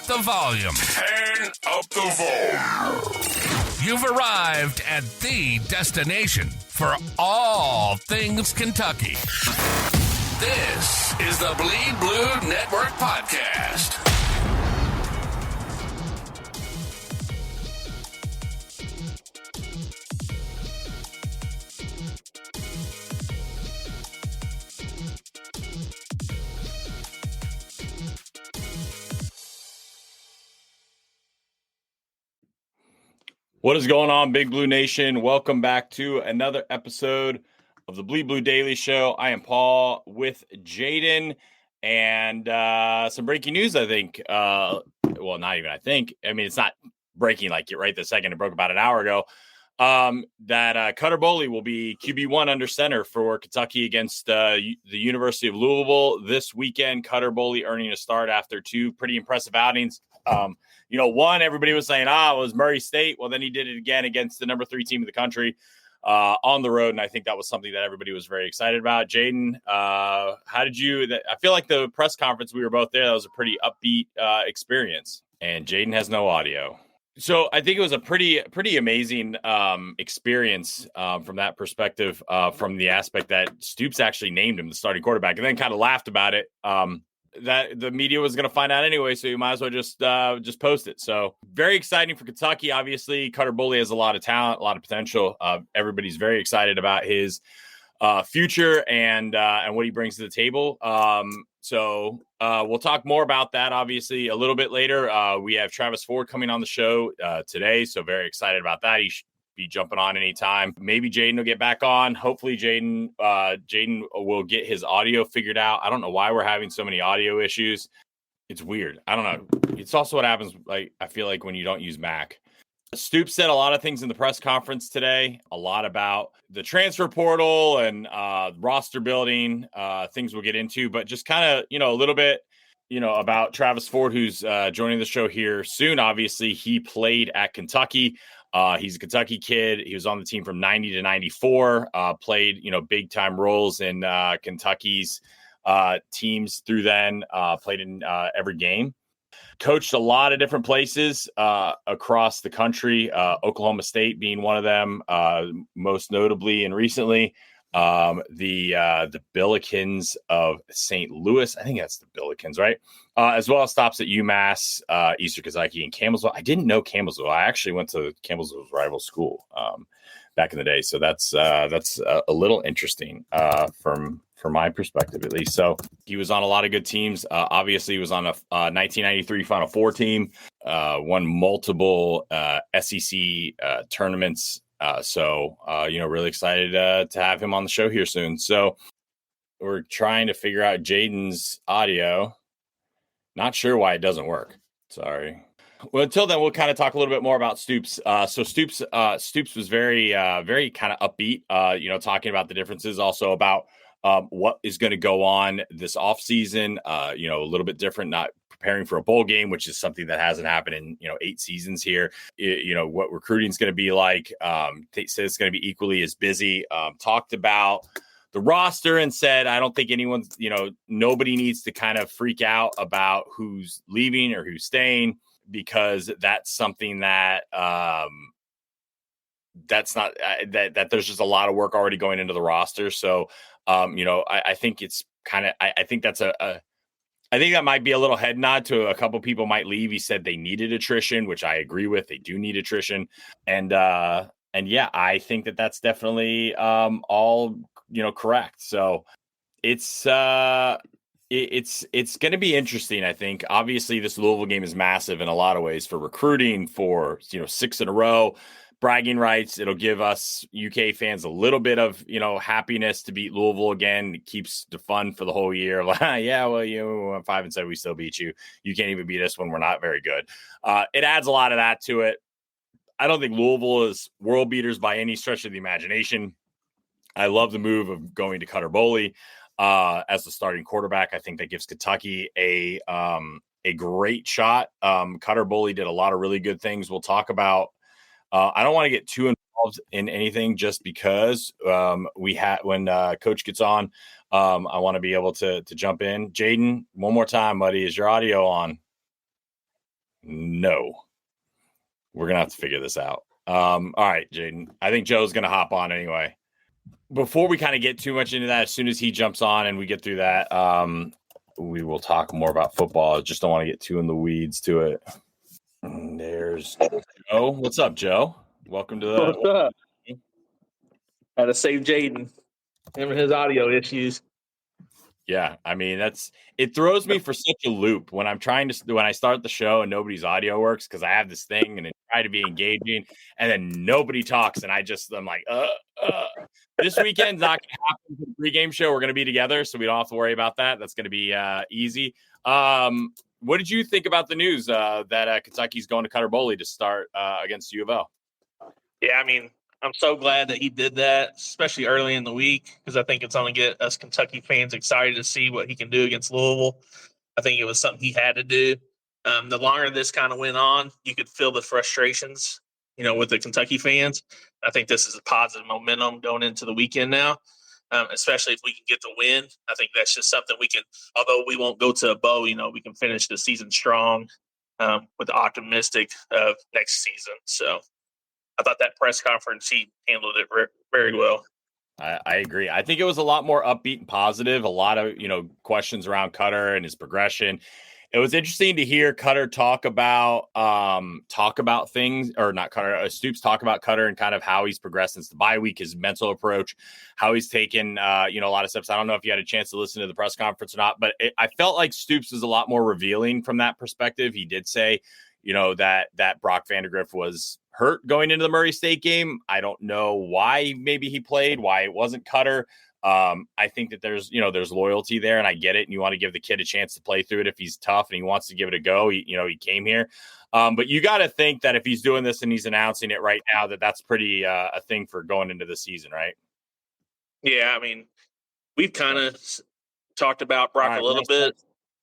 the volume. Turn up the volume. You've arrived at the destination for all things Kentucky. This is the Bleed Blue Network Podcast. What is going on, Big Blue Nation? Welcome back to another episode of the Bleed Blue Daily Show. I am Paul with Jaden, and some breaking news, I think. Well, not even I think. I mean, it's not breaking like right this second. It broke about an hour ago. That Cutter Boley will be QB1 under center for Kentucky against the University of Louisville this weekend. Cutter Boley earning a start after two pretty impressive outings. One, everybody was saying, it was Murray State. Well, then he did it again against the number 3 team in the country on the road. And I think that was something that everybody was very excited about. Jaden, how did you – I feel like the press conference, we were both there. That was a pretty upbeat experience. And Jaden has no audio. So I think it was a pretty amazing experience from that perspective, from the aspect that Stoops actually named him the starting quarterback and then kind of laughed about it. That the media was going to find out anyway, so you might as well just post it. So very exciting for Kentucky. Obviously, Cutter Boley has a lot of talent, a lot of potential. Everybody's very excited about his future and what he brings to the table. So we'll talk more about that, obviously, a little bit later. We have Travis Ford coming on the show today, so very excited about that. He should be jumping on anytime. Maybe Jaden will get back on. Hopefully Jaden will get his audio figured out. I don't know why we're having so many audio issues. It's weird. I don't know. It's also what happens, like, I feel like when you don't use Mac. Stoops said a lot of things in the press conference today, a lot about the transfer portal and roster building, things we'll get into, but just kind of, a little bit, about Travis Ford, who's joining the show here soon. Obviously, he played at Kentucky. He's a Kentucky kid. He was on the team from 90 to 94, played, big time roles in Kentucky's teams through then, played in every game. Coached a lot of different places across the country, Oklahoma State being one of them, most notably and recently, the Billikens of St. Louis. I think that's the Billikens, right? As well as stops at UMass, Eastern Kentucky, and Campbellsville. I didn't know Campbellsville. I actually went to Campbellsville's rival school back in the day, so that's a little interesting from my perspective, at least. So he was on a lot of good teams. Obviously, he was on a 1993 Final Four team, won multiple SEC tournaments. So really excited to have him on the show here soon. So we're trying to figure out Jaden's audio. Not sure why it doesn't work. Sorry. Well, until then, we'll kind of talk a little bit more about Stoops. So Stoops was very kind of upbeat, talking about the differences, also about what is going to go on this offseason, a little bit different, not preparing for a bowl game, which is something that hasn't happened in, 8 seasons here. What recruiting is going to be like. They said it's going to be equally as busy. Talked about the roster and said, I don't think anyone's, nobody needs to kind of freak out about who's leaving or who's staying, because that's something that that's not that there's just a lot of work already going into the roster. So, I think it's kind of, I think that's I think that might be a little head nod to a couple people might leave. He said they needed attrition, which I agree with. They do need attrition. And yeah, I think that that's definitely all, correct. So it's going to be interesting, I think. Obviously, this Louisville game is massive in a lot of ways for recruiting, for, 6 in a row. Bragging rights. It'll give us UK fans a little bit of, happiness to beat Louisville again. It keeps the fun for the whole year. Yeah, well, we went 5-7. We still beat you. You can't even beat us when we're not very good. It adds a lot of that to it. I don't think Louisville is world beaters by any stretch of the imagination. I love the move of going to Cutter Boley as the starting quarterback. I think that gives Kentucky a great shot. Cutter Boley did a lot of really good things. We'll talk about. I don't want to get too involved in anything just because when Coach gets on, I want to be able to jump in. Jaden, one more time, buddy. Is your audio on? No. We're going to have to figure this out. All right, Jaden. I think Joe's going to hop on anyway. Before we kind of get too much into that, as soon as he jumps on and we get through that, we will talk more about football. I just don't want to get too in the weeds to it. And there's Joe. What's up, Joe? Welcome to the. What's up? Had to save Jaden. Him and his audio issues. Yeah, I mean it throws me for such a loop when when I start the show and nobody's audio works because I have this thing and I try to be engaging and then nobody talks and I'm like, This weekend's not going to happen for the pregame show. We're going to be together, so we don't have to worry about that. That's going to be easy. What did you think about the news that Kentucky's going to Cutter Boley to start against U of L? Yeah, I mean, I'm so glad that he did that, especially early in the week, because I think it's going to get us Kentucky fans excited to see what he can do against Louisville. I think it was something he had to do. The longer this kind of went on, you could feel the frustrations, with the Kentucky fans. I think this is a positive momentum going into the weekend now, especially if we can get the win. I think that's just something we can, although we won't go to a bow, we can finish the season strong with the optimistic of next season. So I thought that press conference, he handled it very well. I agree. I think it was a lot more upbeat and positive. A lot of, questions around Cutter and his progression. It was interesting to hear Cutter talk about things, or not Cutter, Stoops talk about Cutter and kind of how he's progressed since the bye week, his mental approach, how he's taken, a lot of steps. I don't know if you had a chance to listen to the press conference or not, but I felt like Stoops was a lot more revealing from that perspective. He did say, that Brock Vandegrift was hurt going into the Murray State game. I don't know why maybe he played, why it wasn't Cutter. I think that there's loyalty there, and I get it. And you want to give the kid a chance to play through it if he's tough and he wants to give it a go. He came here. But you got to think that if he's doing this and he's announcing it right now, that's pretty a thing for going into the season, right? Yeah, I mean, we've kind of talked about Brock a little bit.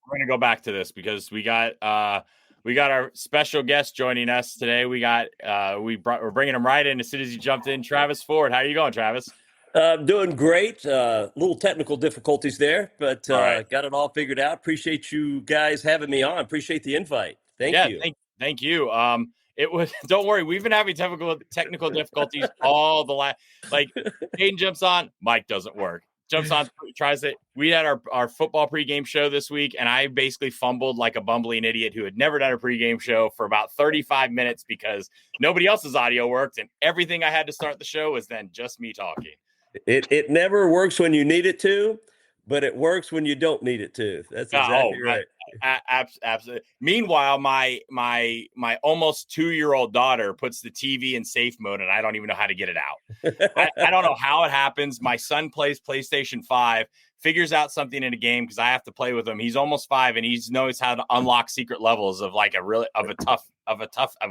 We're going to go back to this because we got our special guest joining us today. We're bringing him right in as soon as he jumped in. Travis Ford, how are you going, Travis? Doing great. Little technical difficulties there, but right. Got it all figured out. Appreciate you guys having me on. Appreciate the invite. Thank you. Thank you. It was. Don't worry, we've been having technical difficulties all the last. Like, Hayden jumps on, mic doesn't work. Jumps on, tries it. We had our football pregame show this week, and I basically fumbled like a bumbling idiot who had never done a pregame show for about 35 minutes because nobody else's audio worked, and everything I had to start the show was then just me talking. It never works when you need it to, but it works when you don't need it to. That's exactly right. Absolutely. Meanwhile, my almost 2-year-old daughter puts the TV in safe mode, and I don't even know how to get it out. I don't know how it happens. My son plays PlayStation 5, figures out something in a game because I have to play with him. He's almost 5, and he knows how to unlock secret levels of like a tough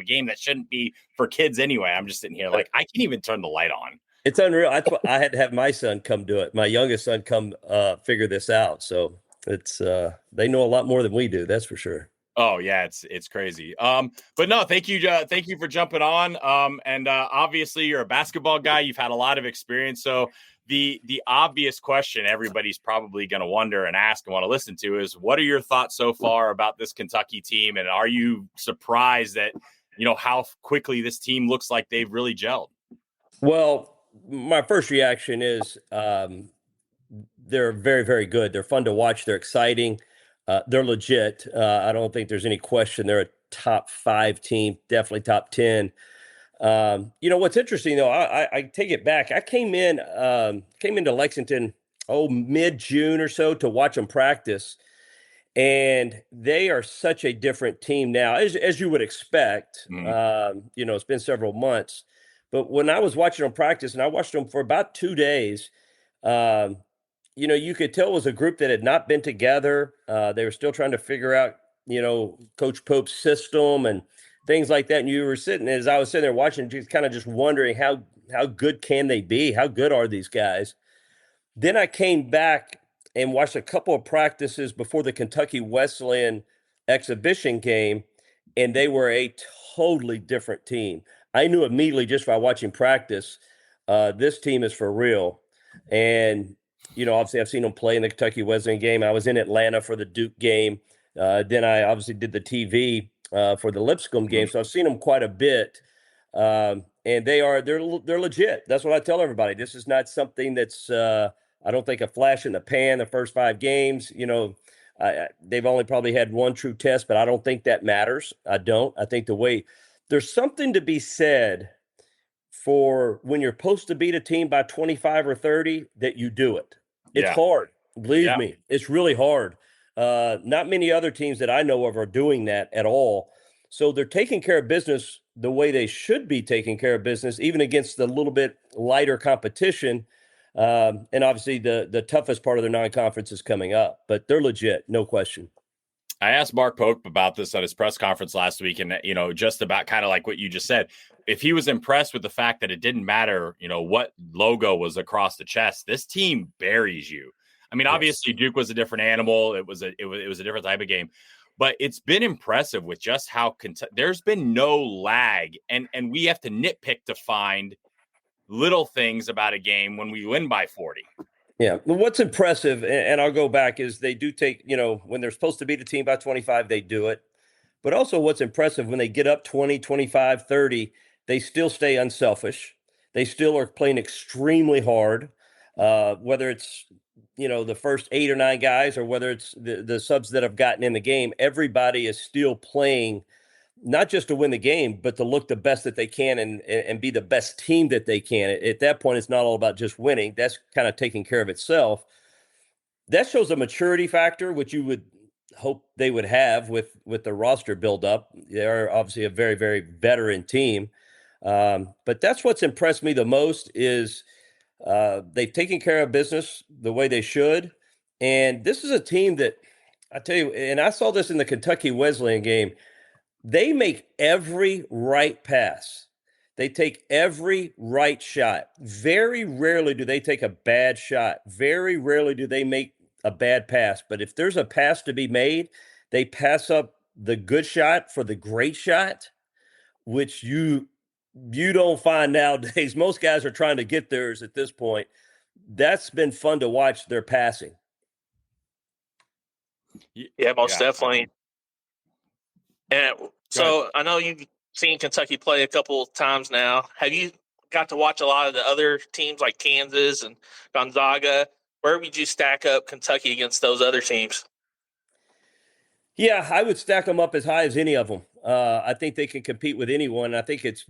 game that shouldn't be for kids anyway. I'm just sitting here like I can't even turn the light on. It's unreal. I had to have my son come do it. My youngest son come figure this out. So it's they know a lot more than we do. That's for sure. Oh yeah, it's crazy. But no, thank you for jumping on. And obviously you're a basketball guy. You've had a lot of experience. So the obvious question everybody's probably going to wonder and ask and want to listen to is, what are your thoughts so far about this Kentucky team? And are you surprised that how quickly this team looks like they've really gelled? Well, my first reaction is they're very, very good. They're fun to watch. They're exciting. They're legit. I don't think there's any question. They're a top 5 team, definitely top 10. What's interesting, though, I take it back. I came into Lexington, mid-June or so to watch them practice. And they are such a different team now, as you would expect. It's been several months. But when I was watching them practice, and I watched them for about 2 days, you could tell it was a group that had not been together. They were still trying to figure out, Coach Pope's system and things like that. And as I was sitting there watching, just wondering how good can they be? How good are these guys? Then I came back and watched a couple of practices before the Kentucky Wesleyan exhibition game, and they were a totally different team. I knew immediately just by watching practice, this team is for real. And, obviously I've seen them play in the Kentucky Wesleyan game. I was in Atlanta for the Duke game. Then I obviously did the TV for the Lipscomb game, so I've seen them quite a bit. And they're legit. That's what I tell everybody. This is not something that's I don't think a flash in the pan the first 5 games. They've only probably had one true test, but I don't think that matters. I don't. I think there's something to be said for when you're supposed to beat a team by 25 or 30 that you do it. It's hard. Believe me, it's really hard. Not many other teams that I know of are doing that at all. So they're taking care of business the way they should be taking care of business, even against the little bit lighter competition. And obviously the toughest part of their non-conference is coming up, but they're legit, no question. I asked Mark Pope about this at his press conference last week, and just about kind of like what you just said, if he was impressed with the fact that it didn't matter, what logo was across the chest. This team buries you. I mean, obviously Duke was a different animal. It was a different type of game, but it's been impressive with just how there's been no lag, and we have to nitpick to find little things about a game when we win by 40. Yeah. What's impressive, and I'll go back, is they do take, when they're supposed to beat a team by 25, they do it. But also what's impressive, when they get up 20, 25, 30, they still stay unselfish. They still are playing extremely hard, whether it's, the first 8 or 9 guys or whether it's the subs that have gotten in the game. Everybody is still playing not just to win the game, but to look the best that they can and be the best team that they can. At that point, it's not all about just winning. That's kind of taking care of itself. That shows a maturity factor, which you would hope they would have with the roster buildup. They're obviously a very, very veteran team. But that's what's impressed me the most is they've taken care of business the way they should. And this is a team that, I tell you, and I saw this in the Kentucky Wesleyan game, they make every right pass. They take every right shot. Very rarely do they take a bad shot. Very rarely do they make a bad pass. But if there's a pass to be made, they pass up the good shot for the great shot, which you don't find nowadays. Most guys are trying to get theirs at this point. That's been fun to watch their passing. Yeah, most definitely. And so I know you've seen Kentucky play a couple of times now. Have you got to watch a lot of the other teams like Kansas and Gonzaga? Where would you stack up Kentucky against those other teams? Yeah, I would stack them up as high as any of them. I think they can compete with anyone. I think it's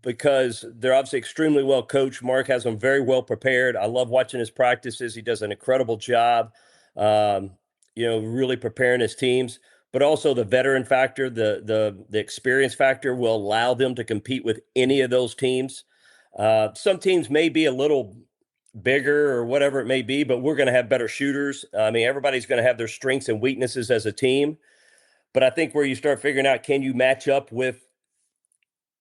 because they're obviously extremely well coached. Mark has them very well prepared. I love watching his practices. He does an incredible job, really preparing his teams. But also the veteran factor, the experience factor will allow them to compete with any of those teams. Some teams may be a little bigger or whatever it may be, but we're going to have better shooters. I mean, everybody's going to have their strengths and weaknesses as a team. But I think where you start figuring out, can you match up with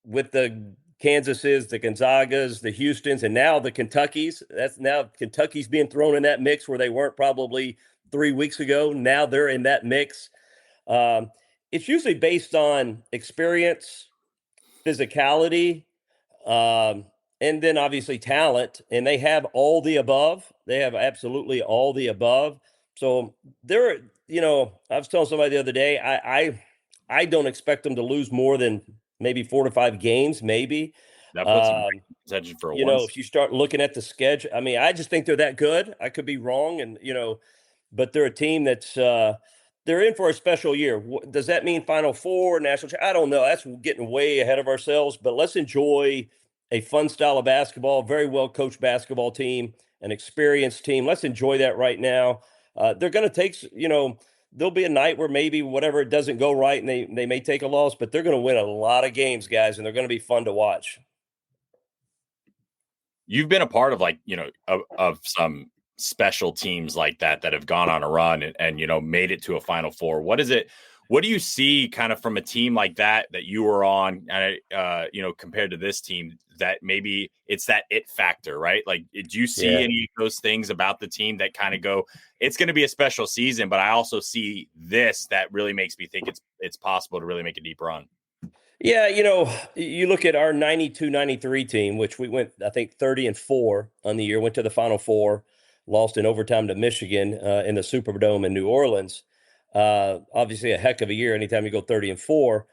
the Kansases, the Gonzagas, the Houstons, and now the Kentuckys. That's now Kentucky's being thrown in that mix where they weren't probably 3 weeks ago. Now they're in that mix. It's usually based on experience, physicality, and then obviously talent. And they have all the above. They have absolutely all the above. So they're, I was telling somebody the other day, I don't expect them to lose more than maybe 4 to 5 games, maybe. That puts them in contention for a if you start looking at the schedule, I mean, I just think they're that good. I could be wrong, and but they're a team that's they're in for a special year. Does that mean Final Four, national? I don't know. That's getting way ahead of ourselves. But let's enjoy a fun style of basketball, very well coached basketball team, an experienced team. Let's enjoy that right now. They're going to take, there'll be a night where maybe whatever it doesn't go right and they may take a loss, but they're going to win a lot of games, guys, and they're going to be fun to watch. You've been a part of of some special teams like that have gone on a run and made it to a Final Four. What do you see kind of from a team like that you were on, compared to this team that maybe it's that it factor, right? Like, do you see any of those things about the team that kind of go, it's going to be a special season, but I also see this that really makes me think it's possible to really make a deep run? Yeah, you look at our 92-93 team, which we went, I think, 30-4 on the year, went to the Final Four, lost in overtime to Michigan in the Superdome in New Orleans. Obviously a heck of a year anytime you go 30-4.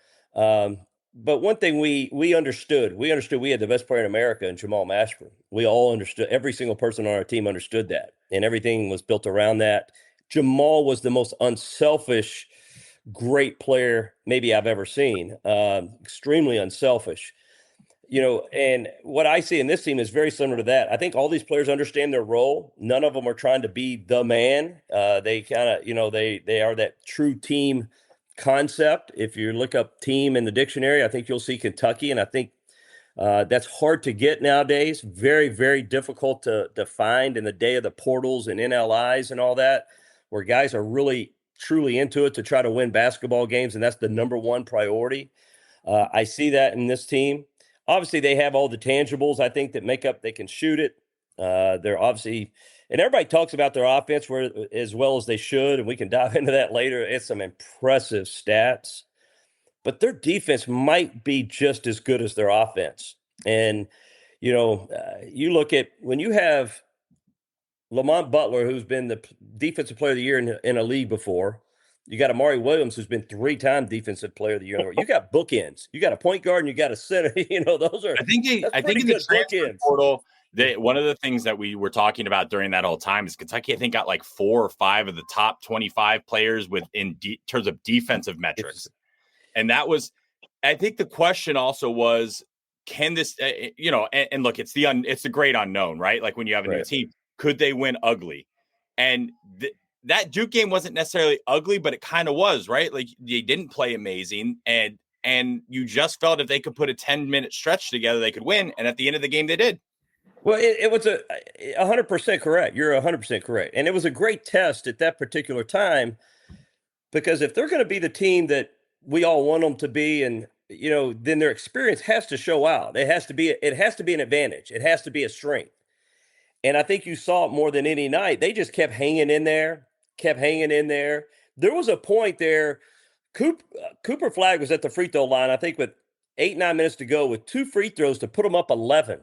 But one thing we understood we had the best player in America in Jamal Mashburn. We all understood. Every single person on our team understood that, and everything was built around that. Jamal was the most unselfish, great player maybe I've ever seen. Extremely unselfish. And what I see in this team is very similar to that. I think all these players understand their role. None of them are trying to be the man. They kind of, they are that true team concept. If you look up team in the dictionary, I think you'll see Kentucky, and I think that's hard to get nowadays. Very, very difficult to find in the day of the portals and NLIs and all that, where guys are really truly into it to try to win basketball games, and that's the number one priority. I see that in this team. Obviously, they have all the tangibles, I think, that make up they can shoot it. They're obviously, and everybody talks about their offense as well as they should, and we can dive into that later. It's some impressive stats, but their defense might be just as good as their offense. And, you look at when you have Lamont Butler, who's been the defensive player of the year in a league before. You got Amari Williams, who's been 3-time defensive player of the year. You got bookends. You got a point guard and you got a center. Those are I think in the transfer portal, one of the things that we were talking about during that whole time is Kentucky, I think, got like 4 or 5 of the top 25 players in terms of defensive metrics. And that was, I think the question also was, can this, and look, it's the great unknown, right? Like when you have a new team, could they win ugly? And that Duke game wasn't necessarily ugly, but it kind of was, right? Like they didn't play amazing, and you just felt if they could put a 10-minute stretch together, they could win. And at the end of the game, they did. Well, it was 100% correct. You're 100% correct. And it was a great test at that particular time, because if they're going to be the team that we all want them to be, and then their experience has to show out. It has to be an advantage. It has to be a strength. And I think you saw it more than any night. They just kept hanging in there. There was a point there. Cooper Flagg was at the free throw line, I think, with 8-9 minutes to go, with 2 free throws to put them up 11.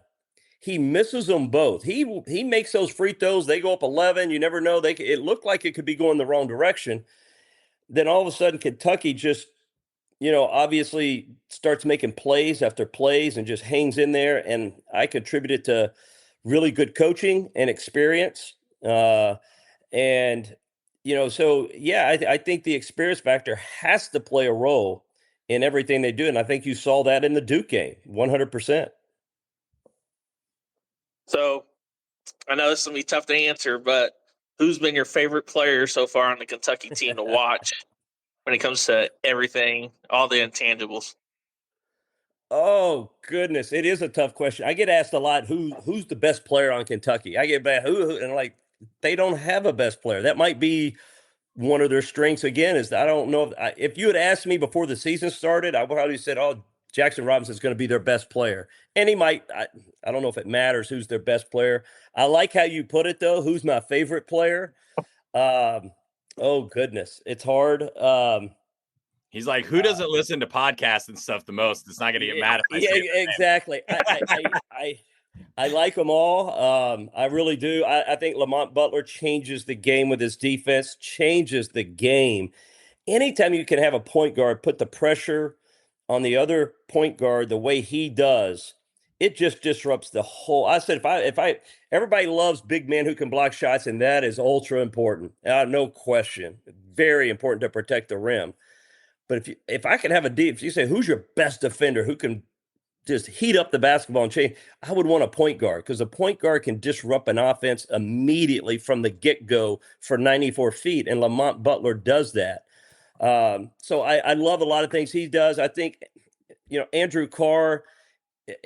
He misses them both. He makes those free throws. They go up 11. You never know. It looked like it could be going the wrong direction. Then all of a sudden, Kentucky just, obviously starts making plays after plays and just hangs in there. And I contribute it to really good coaching and experience. I think the experience factor has to play a role in everything they do. And I think you saw that in the Duke game, 100%. So I know this is going to be tough to answer, but who's been your favorite player so far on the Kentucky team to watch when it comes to everything, all the intangibles? Oh, goodness. It is a tough question. I get asked a lot, who's the best player on Kentucky? I get back, who? And like, they don't have a best player. That might be one of their strengths. Again, is I don't know if you had asked me before the season started, I would probably said, Jackson Robinson's going to be their best player. And he might, I don't know if it matters who's their best player. I like how you put it, though. Who's my favorite player? Oh, goodness. It's hard. He's like, who doesn't listen to podcasts and stuff the most? It's not going to get mad if I say it. Exactly. I like them all. I really do. I think Lamont Butler changes the game with his defense, changes the game. Anytime you can have a point guard put the pressure on the other point guard the way he does, it just disrupts the whole. I said, if I everybody loves big men who can block shots, and that is ultra important. No question. Very important to protect the rim. But if I could have if you say, who's your best defender who can just heat up the basketball and change, I would want a point guard, because a point guard can disrupt an offense immediately from the get-go for 94 feet, and Lamont Butler does that. So I love a lot of things he does. I think, Andrew Carr,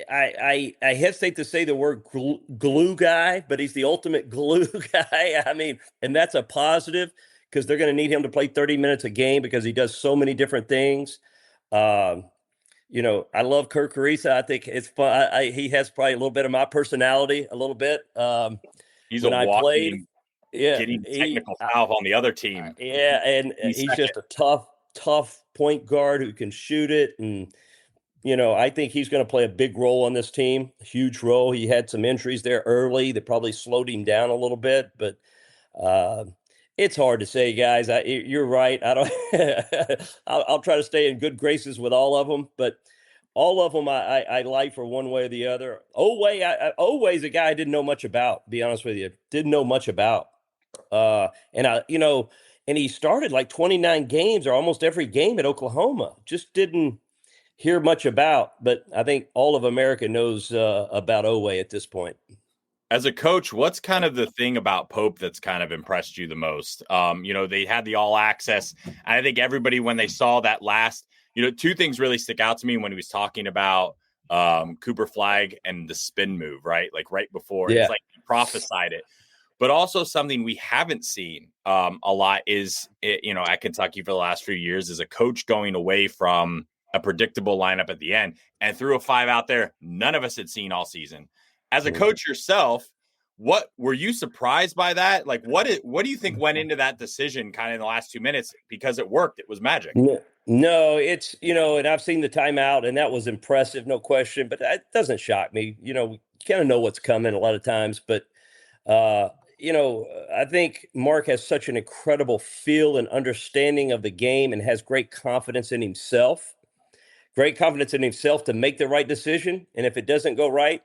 I hesitate to say the word glue guy, but he's the ultimate glue guy. I mean, and that's a positive, because they're going to need him to play 30 minutes a game because he does so many different things. I love Kirk Carissa. I think it's fun. He has probably a little bit of my personality, a little bit. He's a walking, getting technical foul on the other team. And he's just a tough point guard who can shoot it. And, I think he's going to play a big role on this team, a huge role. He had some injuries there early that probably slowed him down a little bit, but It's hard to say, guys. You're right. I don't. I'll try to stay in good graces with all of them, but all of them I like for one way or the other. Oway's a guy I didn't know much about. To be honest with you, didn't know much about. And and he started like 29 games or almost every game at Oklahoma. Just didn't hear much about. But I think all of America knows about Oway at this point. As a coach, what's kind of the thing about Pope that's kind of impressed you the most? They had the all access. And I think everybody, when they saw that last, two things really stick out to me when he was talking about Cooper Flag and the spin move, right? Like right before, Yeah. It's like he prophesied it. But also something we haven't seen a lot is, at Kentucky for the last few years is a coach going away from a predictable lineup at the end and threw a 5 out there none of us had seen all season. As a coach yourself, what were you surprised by that? Like, what do you think went into that decision kind of in the last 2 minutes? Because it worked. It was magic. No, it's, and I've seen the timeout and that was impressive, no question, but that doesn't shock me. You kind of know what's coming a lot of times, but, I think Mark has such an incredible feel and understanding of the game and has great confidence in himself to make the right decision. And if it doesn't go right,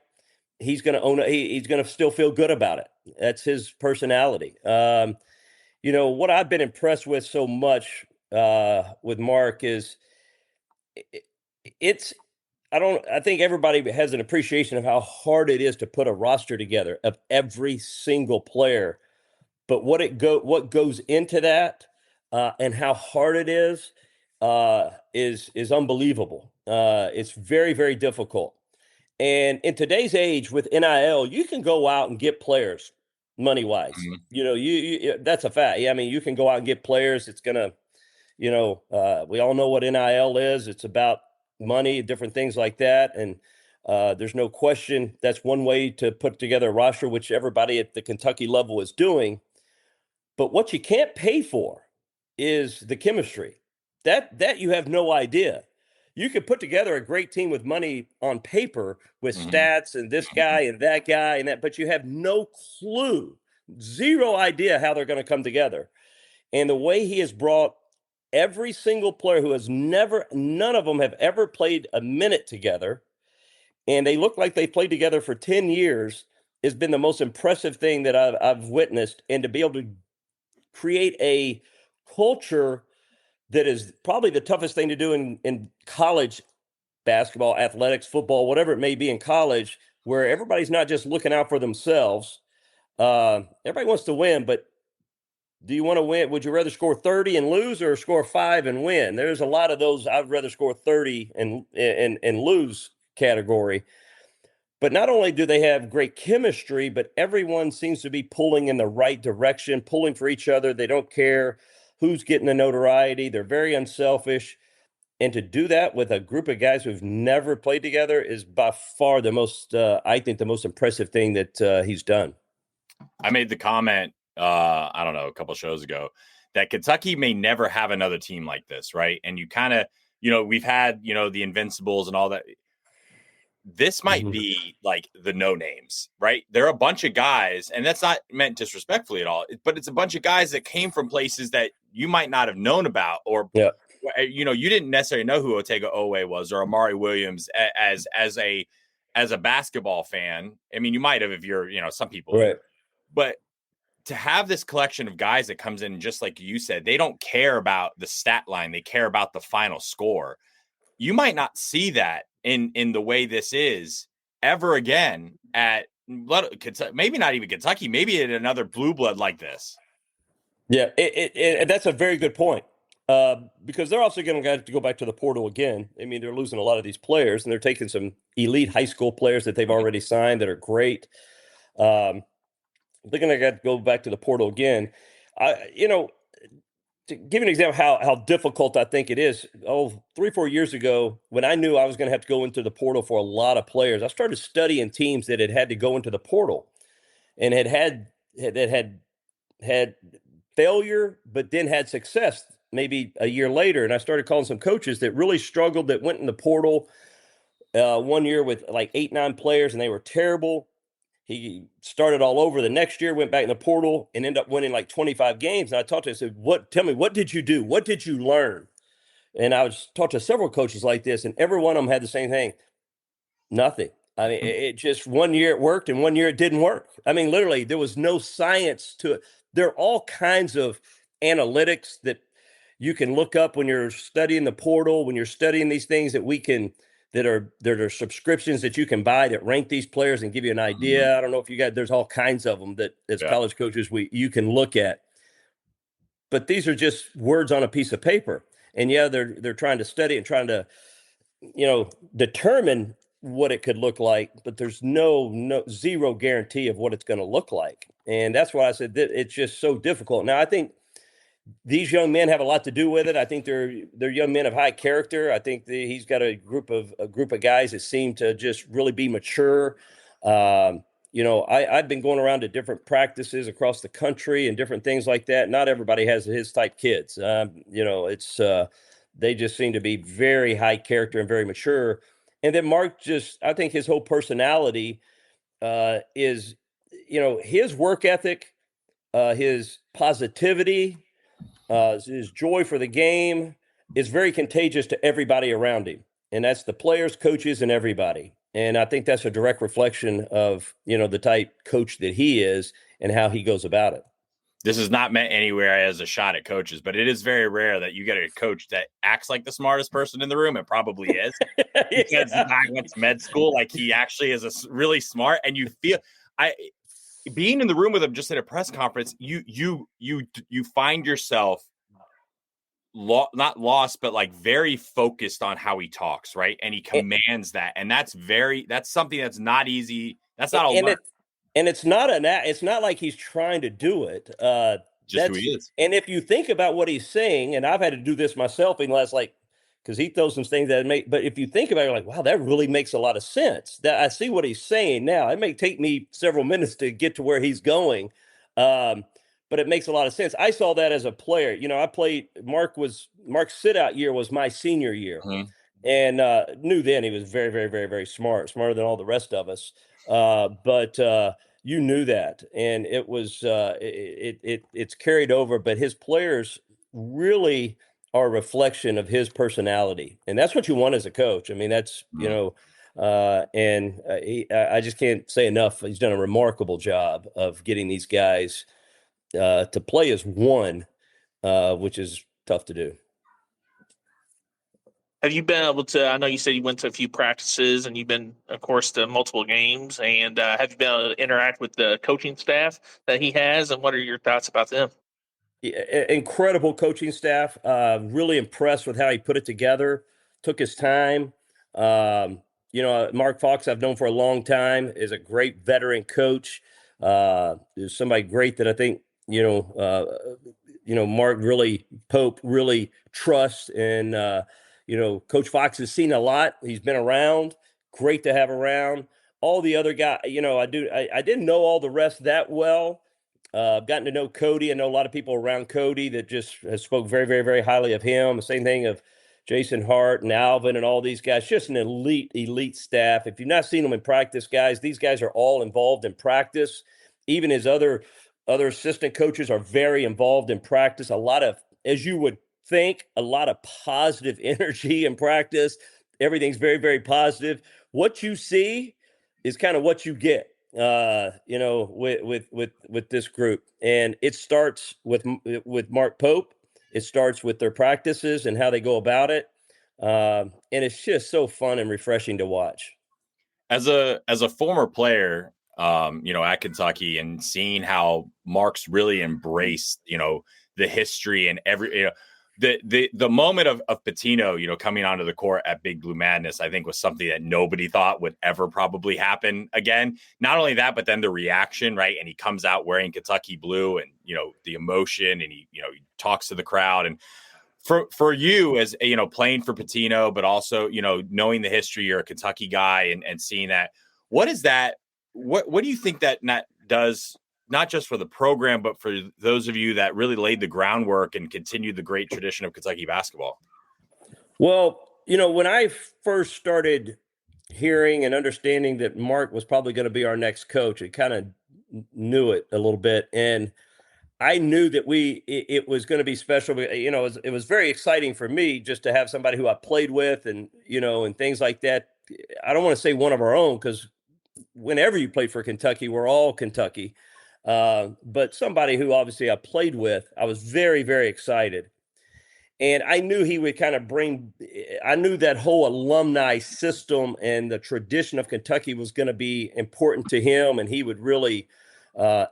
he's going to own it. He's going to still feel good about it. That's his personality. What I've been impressed with so much with Mark is I think everybody has an appreciation of how hard it is to put a roster together of every single player. But what goes into that and how hard it is unbelievable. It's very, very difficult. And in today's age with NIL, you can go out and get players money wise. Mm-hmm. You that's a fact. I mean, you can go out and get players. It's going to, we all know what NIL is. It's about money, different things like that. And there's no question that's one way to put together a roster, which everybody at the Kentucky level is doing. But what you can't pay for is the chemistry. That you have no idea. You could put together a great team with money on paper with stats and this guy and that, but you have no clue, zero idea how they're going to come together. And the way he has brought every single player who has none of them have ever played a minute together, and they look like they played together for 10 years, has been the most impressive thing that I've witnessed. And to be able to create a culture that is probably the toughest thing to do in college basketball, athletics, football, whatever it may be in college, where everybody's not just looking out for themselves. Everybody wants to win, but do you want to win? Would you rather score 30 and lose or score 5 and win? There's a lot of those. I'd rather score 30 and lose category. But not only do they have great chemistry, but everyone seems to be pulling in the right direction, pulling for each other. They don't care who's getting the notoriety. They're very unselfish. And to do that with a group of guys who've never played together is by far the most, I think, the most impressive thing that he's done. I made the comment, I don't know, a couple shows ago that Kentucky may never have another team like this, right? And you kind of, we've had, the Invincibles and all that. This might be like the no names, right? They're a bunch of guys, and that's not meant disrespectfully at all, but it's a bunch of guys that came from places that you might not have known about, or, you didn't necessarily know who Otega Oweh was or Amari Williams as a basketball fan. I mean, you might have if you're, some people, right. But to have this collection of guys that comes in, just like you said, they don't care about the stat line. They care about the final score. You might not see that in the way this is ever again at maybe not even Kentucky, maybe at another blue blood like this. Yeah, that's a very good point. Because they're also going to have to go back to the portal again. I mean, they're losing a lot of these players, and they're taking some elite high school players that they've already signed that are great. They're going to have to go back to the portal again. To give you an example how difficult I think it is, 3-4 years ago, when I knew I was going to have to go into the portal for a lot of players, I started studying teams that had to go into the portal and had failure, but then had success maybe a year later. And I started calling some coaches that really struggled, that went in the portal one year with like 8-9 players, and they were terrible. He started all over the next year, went back in the portal, and ended up winning like 25 games. And I talked to him, I said, tell me, what did you do? What did you learn? And I was talked to several coaches like this, and every one of them had the same thing. Nothing. I mean, it just 1 year it worked and 1 year it didn't work. I mean, literally, there was no science to it. There are all kinds of analytics that you can look up when you're studying the portal, when you're studying these things that are subscriptions that you can buy that rank these players and give you an idea. I don't know if you got, there's all kinds of them that as college coaches you can look at. But these are just words on a piece of paper. And yeah, they're trying to study and trying to, determine what it could look like, but there's zero guarantee of what it's going to look like. And that's why I said that it's just so difficult. Now, I think these young men have a lot to do with it. I think they're young men of high character. I think he's got a group of guys that seem to just really be mature. I've been going around to different practices across the country and different things like that. Not everybody has his type kids. They just seem to be very high character and very mature. And then Mark I think his whole personality is, his work ethic, his positivity, his joy for the game is very contagious to everybody around him. And that's the players, coaches, and everybody. And I think that's a direct reflection of, the type coach that he is and how he goes about it. This is not meant anywhere as a shot at coaches, but it is very rare that you get a coach that acts like the smartest person in the room. It probably is because the guy went to med school. Like he actually is really smart, and you feel being in the room with him just at a press conference. You find yourself not lost, but like very focused on how he talks, right? And he commands that, and that's something that's not easy. That's not a And it's not like he's trying to do it. Just who he is. And if you think about what he's saying, and I've had to do this myself in the last, because he throws some things but if you think about it, you're like, wow, that really makes a lot of sense. That I see what he's saying now. It may take me several minutes to get to where he's going. But it makes a lot of sense. I saw that as a player. I played, Mark's sit-out year was my senior year. Mm-hmm. And knew then he was very, very, very, very smarter than all the rest of us. But you knew that, and it was it's carried over. But his players really are a reflection of his personality, and that's what you want as a coach. I mean, that's I just can't say enough. He's done a remarkable job of getting these guys to play as one, which is tough to do. Have you been able to, I know you said you went to a few practices and you've been, of course, to multiple games, and have you been able to interact with the coaching staff that he has, and what are your thoughts about them? Incredible coaching staff. Really impressed with how he put it together, took his time. Mark Fox, I've known for a long time, is a great veteran coach. Is somebody great that I think, Mark Pope really trusts, and, Coach Fox has seen a lot. He's been around. Great to have around. All the other guys, I didn't know all the rest that well. I've gotten to know Cody. I know a lot of people around Cody that just has spoke very, very, very highly of him. The same thing of Jason Hart and Alvin and all these guys. Just an elite staff. If you've not seen them in practice, guys, these guys are all involved in practice. Even his other assistant coaches are very involved in practice. A lot of, as you would think, a lot of positive energy in practice. Everything's very, very positive. What you see is kind of what you get, with this group. And it starts with Mark Pope. It starts with their practices and how they go about it. And it's just so fun and refreshing to watch. As a former player, at Kentucky, and seeing how Mark's really embraced, the history and the moment of Pitino, coming onto the court at Big Blue Madness, I think was something that nobody thought would ever probably happen again. Not only that, but then the reaction, right? And he comes out wearing Kentucky blue, and, the emotion, and he talks to the crowd. And for you as, playing for Pitino, but also, knowing the history, you're a Kentucky guy, and seeing that, what is that? What do you think that does, not just for the program, but for those of you that really laid the groundwork and continued the great tradition of Kentucky basketball? Well, when I first started hearing and understanding that Mark was probably going to be our next coach. It kind of knew it a little bit, and I knew that it was going to be special. It was very exciting for me just to have somebody who I played with, and and things like that. I don't want to say one of our own, because whenever you played for Kentucky, we're all Kentucky. But somebody who obviously I played with, I was very, very excited. And I knew he would kind of I knew that whole alumni system and the tradition of Kentucky was going to be important to him, and he would really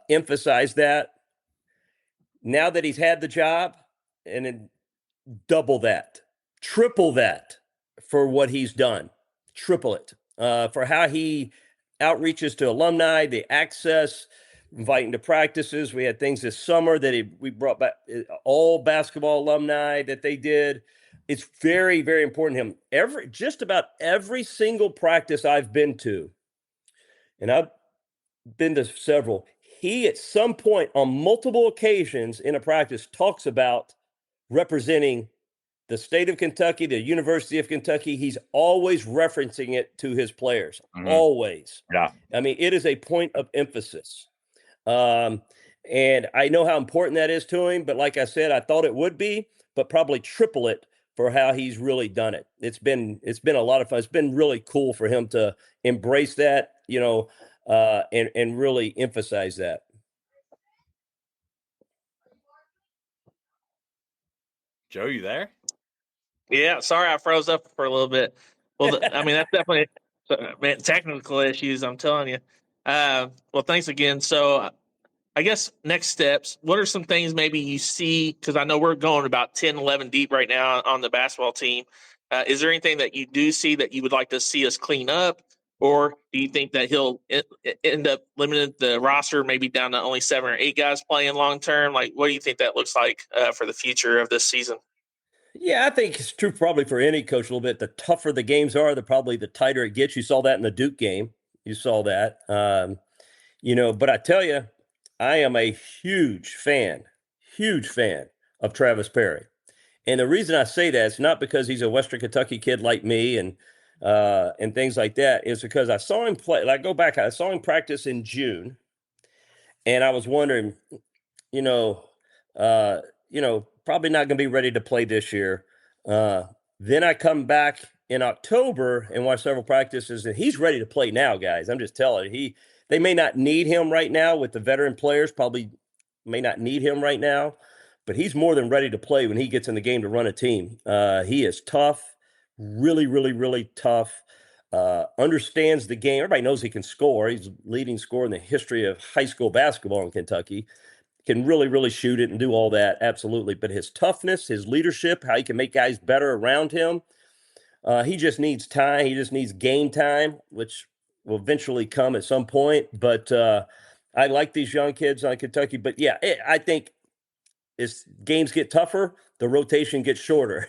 emphasize that. Now that he's had the job, and then double that, triple that for what he's done, triple it for how he outreaches to alumni, the access, inviting to practices. We had things this summer that we brought back all basketball alumni that they did. It's very, very important to him. Just about every single practice I've been to, and I've been to several, he at some point on multiple occasions in a practice talks about representing the state of Kentucky, the University of Kentucky. He's always referencing it to his players. Mm-hmm. Always. Yeah. I mean, it is a point of emphasis. And I know how important that is to him, but like I said, I thought it would be, but probably triple it for how he's really done it. It's been a lot of fun. It's been really cool for him to embrace that, and really emphasize that. Joe, you there? Yeah, sorry I froze up for a little bit. Well, I mean, that's definitely technical issues, I'm telling you. Well, thanks again. So I guess next steps, what are some things maybe you see, because I know we're going about 10, 11 deep right now on the basketball team. Is there anything that you do see that you would like to see us clean up? Or do you think that he'll end up limiting the roster maybe down to only 7 or 8 guys playing long term? Like, what do you think that looks like for the future of this season? Yeah, I think it's true probably for any coach a little bit. The tougher the games are, the tighter it gets. You saw that in the Duke game. You saw that. But I tell you, I am a huge fan of Travis Perry. And the reason I say that is not because he's a Western Kentucky kid like me and things like that. Is because I saw him play. I saw him practice in June, and I was wondering, probably not going to be ready to play this year. Then I come back in October and watch several practices, and he's ready to play now, guys. I'm just telling you, they may not need him right now with the veteran players, probably may not need him right now, but he's more than ready to play when he gets in the game to run a team. He is tough, really, really, really tough. Understands the game. Everybody knows he can score. He's leading scorer in the history of high school basketball in Kentucky. Can really, really shoot it and do all that. Absolutely. But his toughness, his leadership, how he can make guys better around him. He just needs time. He just needs game time, which will eventually come at some point. But I like these young kids on Kentucky. But yeah, I think as games get tougher, the rotation gets shorter.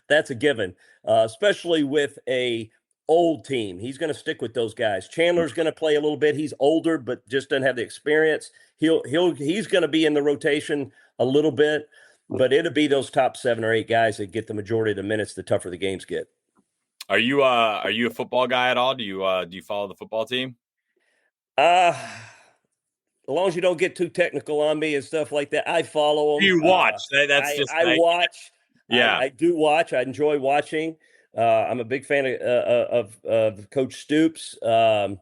That's a given, especially with a old team. He's going to stick with those guys. Chandler's going to play a little bit. He's older, but just doesn't have the experience. He's going to be in the rotation a little bit, but it'll be those top 7 or 8 guys that get the majority of the minutes the tougher the games get. Are you a football guy at all? Do you follow the football team? As long as you don't get too technical on me and stuff like that, I follow them. You watch. I watch. Yeah, I do watch. I enjoy watching. I'm a big fan of Coach Stoops. I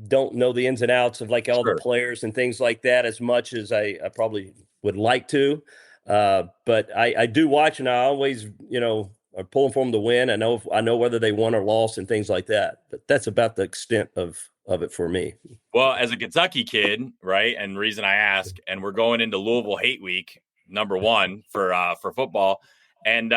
don't know the ins and outs of all the players and things like that as much as I probably would like to. But I do watch, and I always, are pulling for them to win. I know whether they won or lost and things like that. But that's about the extent of it for me. Well, as a Kentucky kid, right, and the reason I ask, and we're going into Louisville Hate Week, number 1 for football. And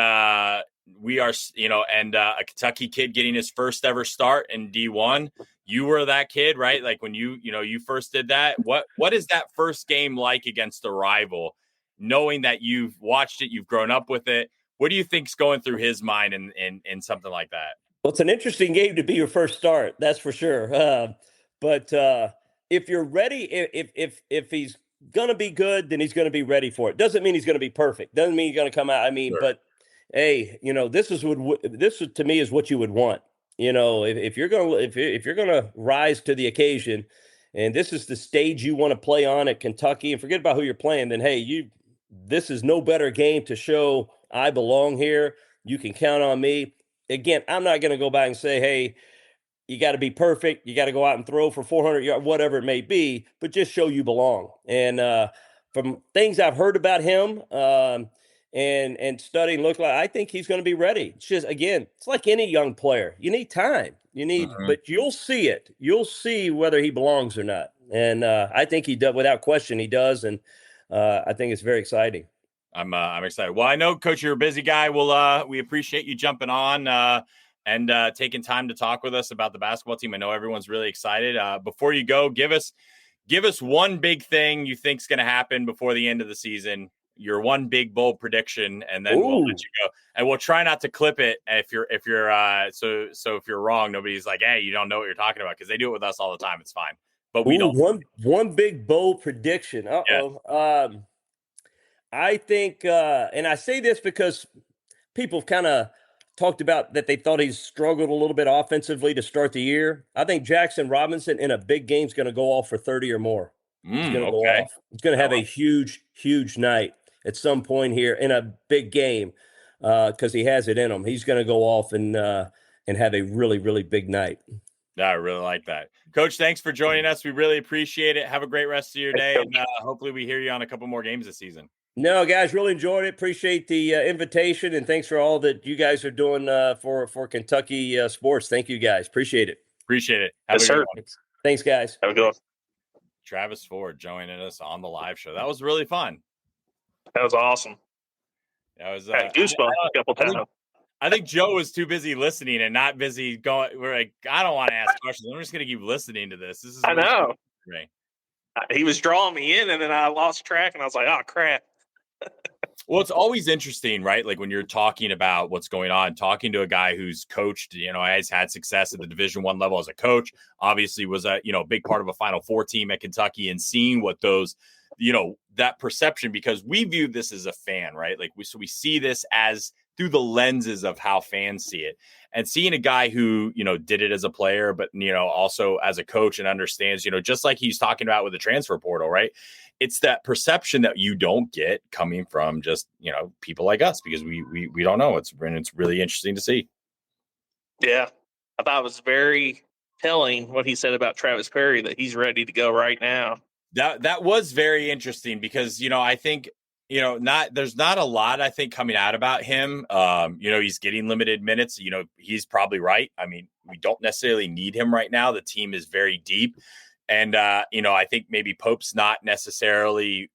we are, a Kentucky kid getting his first ever start in D1. You were that kid, right? Like when you first did that. What is that first game like against a rival, knowing that you've watched it, you've grown up with it? What do you think's going through his mind in something like that? Well, it's an interesting game to be your first start, that's for sure. But if you're ready, if he's going to be good, then he's going to be ready for it. Doesn't mean he's going to be perfect. Doesn't mean he's going to come out. I mean, Sure. But hey, this is, to me, is what you would want. If you're gonna rise to the occasion, and this is the stage you want to play on at Kentucky, and forget about who you're playing, then hey, this is no better game to show I belong here. You can count on me. Again, I'm not going to go back and say, hey, you got to be perfect. You got to go out and throw for 400 yards, whatever it may be, but just show you belong. And from things I've heard about him and studying, I think he's going to be ready. It's just, again, it's like any young player. You need time. But you'll see it. You'll see whether he belongs or not. And I think he does, without question, he does. And I think it's very exciting. I'm excited. Well, I know, Coach, you're a busy guy. We appreciate you jumping on and taking time to talk with us about the basketball team. I know everyone's really excited. Before you go, give us one big thing you think is going to happen before the end of the season. Your one big bold prediction, and then we'll let you go. And we'll try not to clip it if you're so if you're wrong, nobody's like, hey, you don't know what you're talking about, because they do it with us all the time. It's fine, but we don't. One big bold prediction. Yeah. I think, and I say this because people kind of talked about that they thought he's struggled a little bit offensively to start the year. I think Jackson Robinson in a big game is going to go off for 30 or more. He's going to go off. He's going to have a huge, huge night at some point here in a big game because he has it in him. He's going to go off and have a really, really big night. Yeah, I really like that. Coach, thanks for joining us. We really appreciate it. Have a great rest of your day, and hopefully we hear you on a couple more games this season. No, guys, really enjoyed it. Appreciate the invitation, and thanks for all that you guys are doing for Kentucky sports. Thank you, guys. Appreciate it. Appreciate it. Have a good one. Thanks, guys. Have a good one. Travis Ford joining us on the live show. That was really fun. That was awesome. That was goosebumps a couple times. I think Joe was too busy listening and not busy going. We're like, I don't want to ask questions. I'm just going to keep listening to this. This is. I know. He was drawing me in, and then I lost track, and I was like, oh, crap. Well, it's always interesting, right? Like when you're talking about what's going on, talking to a guy who's coached, has had success at the Division I level as a coach, obviously was a big part of a Final Four team at Kentucky, and seeing what those, that perception, because we view this as a fan, right? Like we see this as through the lenses of how fans see it, and seeing a guy who, did it as a player, but, also as a coach and understands, just like he's talking about with the transfer portal, right? It's that perception that you don't get coming from just, people like us, because we don't know. It's really interesting to see. Yeah. I thought it was very telling what he said about Travis Perry, that he's ready to go right now. That was very interesting because, I think, there's not a lot, I think, coming out about him. He's getting limited minutes. He's probably right. I mean, we don't necessarily need him right now. The team is very deep. And, I think maybe Pope's not necessarily,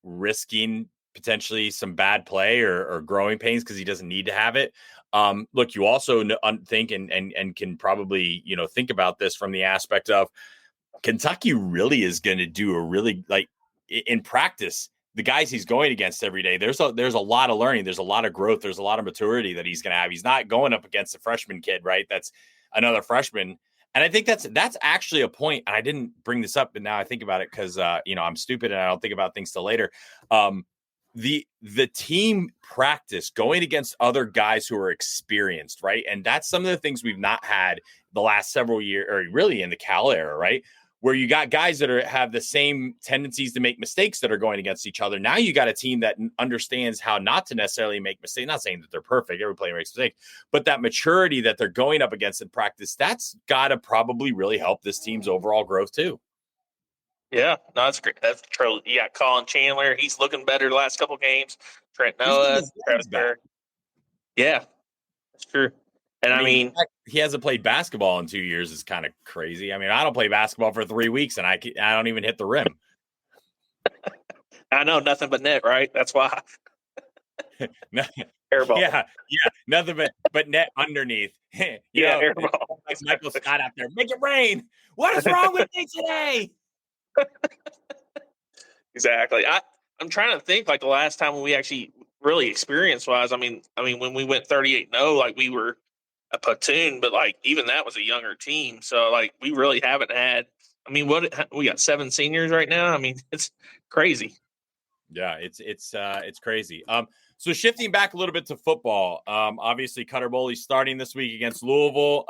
risking potentially some bad play or growing pains because he doesn't need to have it. Look, you also think and can probably, think about this from the aspect of Kentucky really is going to do a really, like, in practice, the guys he's going against every day, there's a lot of learning. There's a lot of growth. There's a lot of maturity that he's going to have. He's not going up against a freshman kid, right? That's another freshman. And I think that's actually a point. And I didn't bring this up, but now I think about it because, I'm stupid and I don't think about things till later. The team practice going against other guys who are experienced, right? And that's some of the things we've not had the last several years, or really in the Cal era, right? Where you got guys that have the same tendencies to make mistakes that are going against each other. Now you got a team that understands how not to necessarily make mistakes. Not saying that they're perfect, every player makes mistakes, but that maturity that they're going up against in practice, that's got to probably really help this team's overall growth too. Yeah, no, that's great. That's true. You got Colin Chandler. He's looking better the last couple games. Trent Noah, Travis Perry. Yeah, that's true. And I mean, he hasn't played basketball in 2 years is kind of crazy. I mean, I don't play basketball for 3 weeks and I don't even hit the rim. I know, nothing but net, right? That's why. Airball. Yeah, nothing but net underneath. Airball. Like Michael Scott out there, make it rain. What is wrong with me today? Exactly. I'm trying to think, like, the last time when we actually really experience-wise. I mean, when we went 38-0, like, we were a platoon, but like even that was a younger team. So like we really haven't had. I mean, we got 7 seniors right now. I mean, it's crazy. Yeah, it's crazy. So shifting back a little bit to football, obviously Cutter Boley starting this week against Louisville.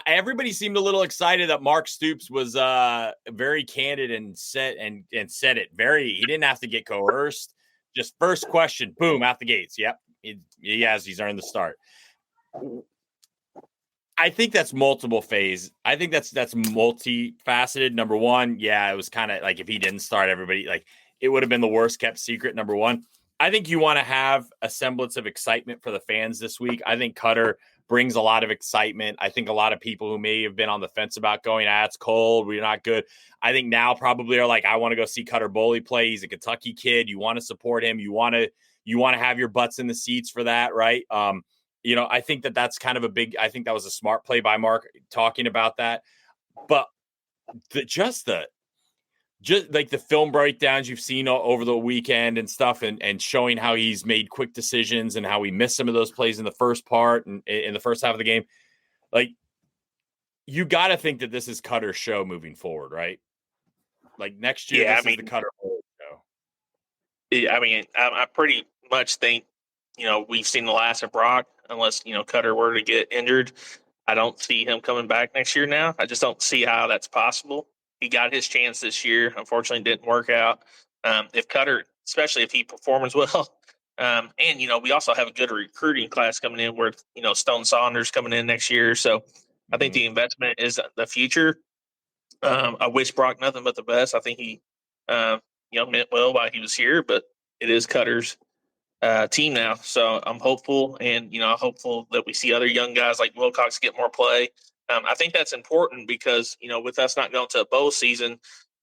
Everybody seemed a little excited that Mark Stoops was very candid and said it very. He didn't have to get coerced. Just first question, boom, out the gates. Yep, he's earned the start. I think that's multiple phase. I think that's multifaceted. Number one, yeah, it was kind of like if he didn't start, everybody like it would have been the worst kept secret. Number one, I think you want to have a semblance of excitement for the fans this week. I think Cutter brings a lot of excitement. I think a lot of people who may have been on the fence about going, it's cold, we're not good. I think now probably are like, I want to go see Cutter Boley play. He's a Kentucky kid. You want to support him. You want to have your butts in the seats for that, right? I think that's kind of I think that was a smart play by Mark talking about that. But just like the film breakdowns you've seen over the weekend and stuff and showing how he's made quick decisions and how he missed some of those plays in the first part and in the first half of the game. Like, you got to think that this is Cutter's show moving forward, right? Like next year, is the Cutter show. Yeah, I mean, I pretty much think, we've seen the last of Brock unless, Cutter were to get injured. I don't see him coming back next year now. I just don't see how that's possible. He got his chance this year. Unfortunately, didn't work out. If Cutter, especially if he performs well, and, we also have a good recruiting class coming in where, Stone Saunders coming in next year. So I think the investment is the future. I wish Brock nothing but the best. I think he, meant well while he was here, but it is Cutter's team now. So I'm hopeful, and hopeful that we see other young guys like Wilcox get more play. I think that's important because with us not going to a bowl season,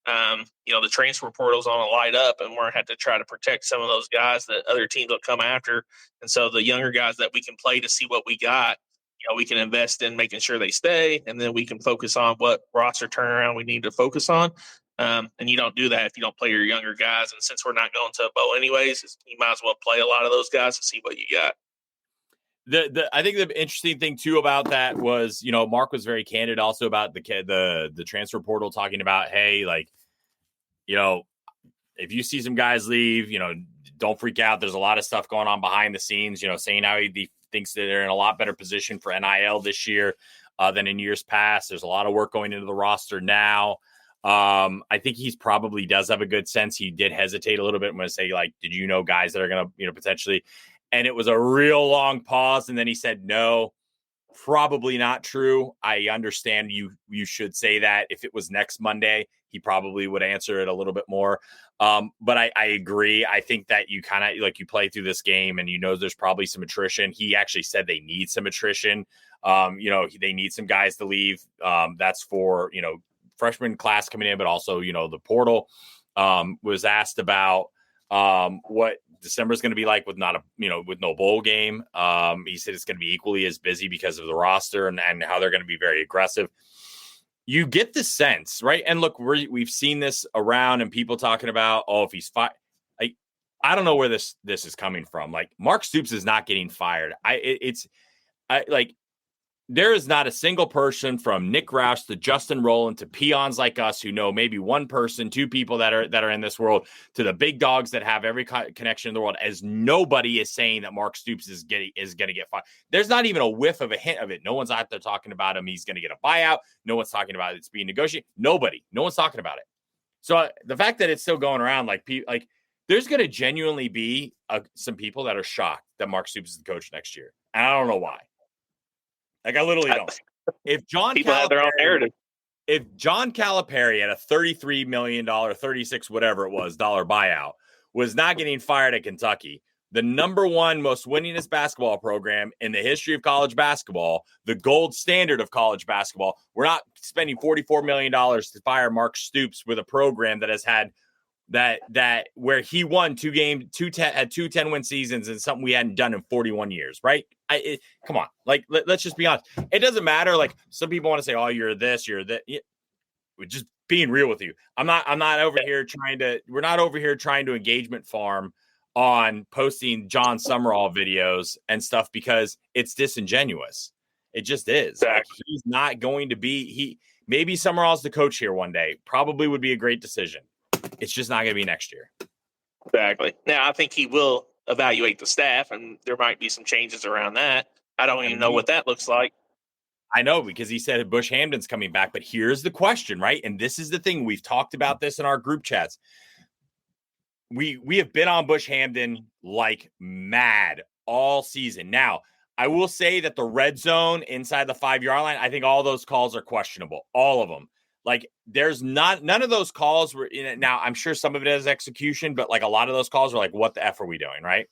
the transfer portal's on a light up, and we're going to have to try to protect some of those guys that other teams will come after. And so the younger guys that we can play to see what we got, we can invest in making sure they stay, and then we can focus on what roster turnaround we need to focus on. And you don't do that if you don't play your younger guys. And since we're not going to a bowl anyways, you might as well play a lot of those guys to see what you got. I think the interesting thing too about that was, Mark was very candid also about the transfer portal, talking about, hey, like, if you see some guys leave, don't freak out. There's a lot of stuff going on behind the scenes, saying how he thinks that they're in a lot better position for NIL this year than in years past. There's a lot of work going into the roster now. I think he's probably does have a good sense. He did hesitate a little bit when I say, like, did you know guys that are going to, potentially, and it was a real long pause. And then he said, no, probably not true. I understand you should say that. If it was next Monday, he probably would answer it a little bit more. But I agree. I think that you kind of like you play through this game and there's probably some attrition. He actually said they need some attrition. They need some guys to leave. That's for, freshman class coming in, but also, the portal. Was asked about what December is going to be like with with no bowl game. He said it's going to be equally as busy because of the roster and how they're going to be very aggressive. You get the sense, right? And look, we've seen this around and people talking about, if he's fired. I don't know where this is coming from. Like, Mark Stoops is not getting fired. There is not a single person from Nick Roush to Justin Rowland to peons like us who know maybe one person, two people that are in this world, to the big dogs that have every connection in the world, as nobody is saying that Mark Stoops is going to get fired. There's not even a whiff of a hint of it. No one's out there talking about him. He's going to get a buyout. No one's talking about it's being negotiated. Nobody. No one's talking about it. So the fact that it's still going around, there's going to genuinely be some people that are shocked that Mark Stoops is the coach next year. And I don't know why. I literally don't. If John Calipari at a $33 million, 36 whatever it was, dollar buyout was not getting fired at Kentucky, the number one most winningest basketball program in the history of college basketball, the gold standard of college basketball, we're not spending $44 million to fire Mark Stoops with a program that has had that where he won two 10-win seasons and something we hadn't done in 41 years, right? Come on, let's just be honest. It doesn't matter. Like, some people want to say, "Oh, you're this, you're that." We're just being real with you. I'm not over here trying to. We're not over here trying to engagement farm on posting John Summerall videos and stuff because it's disingenuous. It just is. Exactly. He's not going to be. Maybe Summerall's the coach here one day. Probably would be a great decision. It's just not going to be next year. Exactly. Now, I think he will evaluate the staff, and there might be some changes around that. I don't even know what that looks like. I know, because he said Bush Hamden's coming back, but here's the question, right? And this is the thing. We've talked about this in our group chats. We have been on Bush Hamden like mad all season. Now, I will say that the red zone inside the 5-yard line, I think all those calls are questionable. All of them. Like, there's none of those calls were in it. Now, I'm sure some of it is execution, but like a lot of those calls are like, what the F are we doing, right?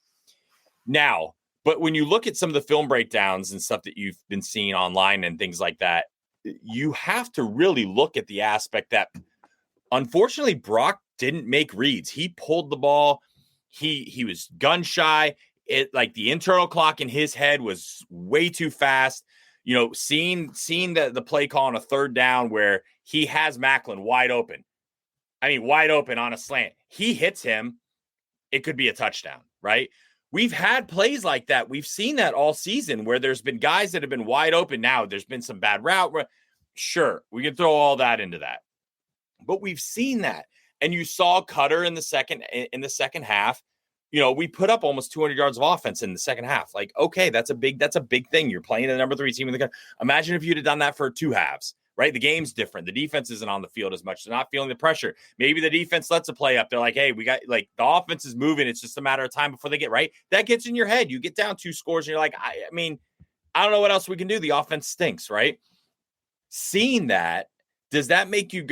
Now, but when you look at some of the film breakdowns and stuff that you've been seeing online and things like that, you have to really look at the aspect that unfortunately Brock didn't make reads. He pulled the ball. He was gun shy. It, like, the internal clock in his head was way too fast. You know, seeing the play call on a third down where he has Macklin wide open. I mean, wide open on a slant. He hits him. It could be a touchdown, right? We've had plays like that. We've seen that all season where there's been guys that have been wide open. Now, there's been some bad route. Sure, we can throw all that into that. But we've seen that. And you saw Cutter in the second half. You know, we put up almost 200 yards of offense in the second half. Like, okay, that's a big thing. You're playing the number 3 team in the country. Imagine if you'd have done that for 2 halves, right? The game's different. The defense isn't on the field as much. They're not feeling the pressure. Maybe the defense lets a play up. They're like, hey, we got, like, the offense is moving. It's just a matter of time before they get right. That gets in your head. You get down 2 scores and you're like, I mean, I don't know what else we can do. The offense stinks, right? Seeing that, does that make you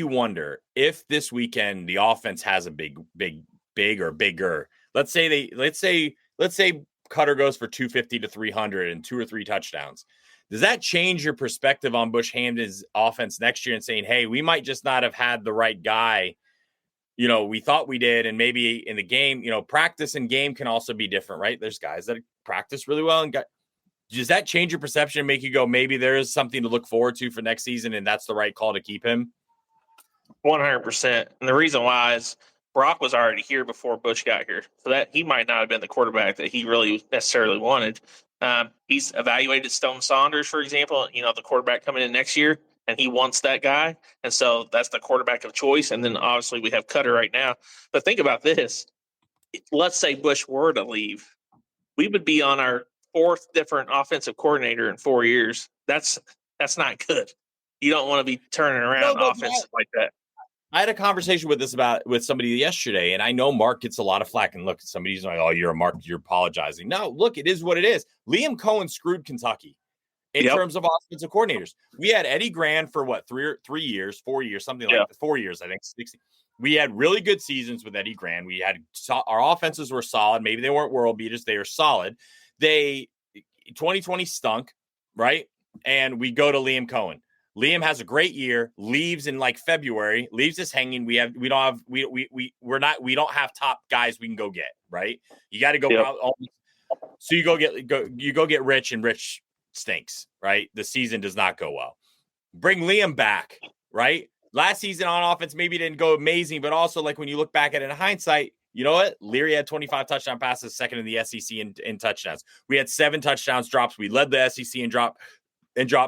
wonder if this weekend the offense has a big or bigger? Let's say Cutter goes for 250 to 300 and 2 or 3 touchdowns. Does that change your perspective on Bush Hamden's offense next year and saying, hey, we might just not have had the right guy? You know, we thought we did. And maybe in the game, you know, practice and game can also be different, right? There's guys that practice really well. And does that change your perception and make you go, maybe there is something to look forward to for next season and that's the right call to keep him? 100%. And the reason why is Brock was already here before Bush got here. So that he might not have been the quarterback that he really necessarily wanted. He's evaluated Stone Saunders, for example, you know, the quarterback coming in next year, and he wants that guy. And so that's the quarterback of choice. And then obviously we have Cutter right now. But think about this. Let's say Bush were to leave. We would be on our 4th different offensive coordinator in 4 years. That's not good. You don't want to be turning around offense like that. I had a conversation with somebody yesterday, and I know Mark gets a lot of flack. And look, somebody's like, "Oh, you're a Mark, you're apologizing." No, look, it is what it is. Liam Cohen screwed Kentucky in terms of offensive coordinators. We had Eddie Grand for what 4 years, something like that. 4 years, I think. 60. We had really good seasons with Eddie Grand. We had our offenses were solid. Maybe they weren't world beaters. They were solid. 2020 stunk, right? And we go to Liam Cohen. Liam has a great year, leaves in like February, leaves us hanging. We don't have top guys we can go get, right? You got to go. Yep. So you go get Rich, and Rich stinks, right? The season does not go well. Bring Liam back, right? Last season on offense maybe didn't go amazing, but also like when you look back at it in hindsight, you know what? Leary had 25 touchdown passes, second in the SEC in touchdowns. We had 7 touchdowns drops. We led the SEC in drop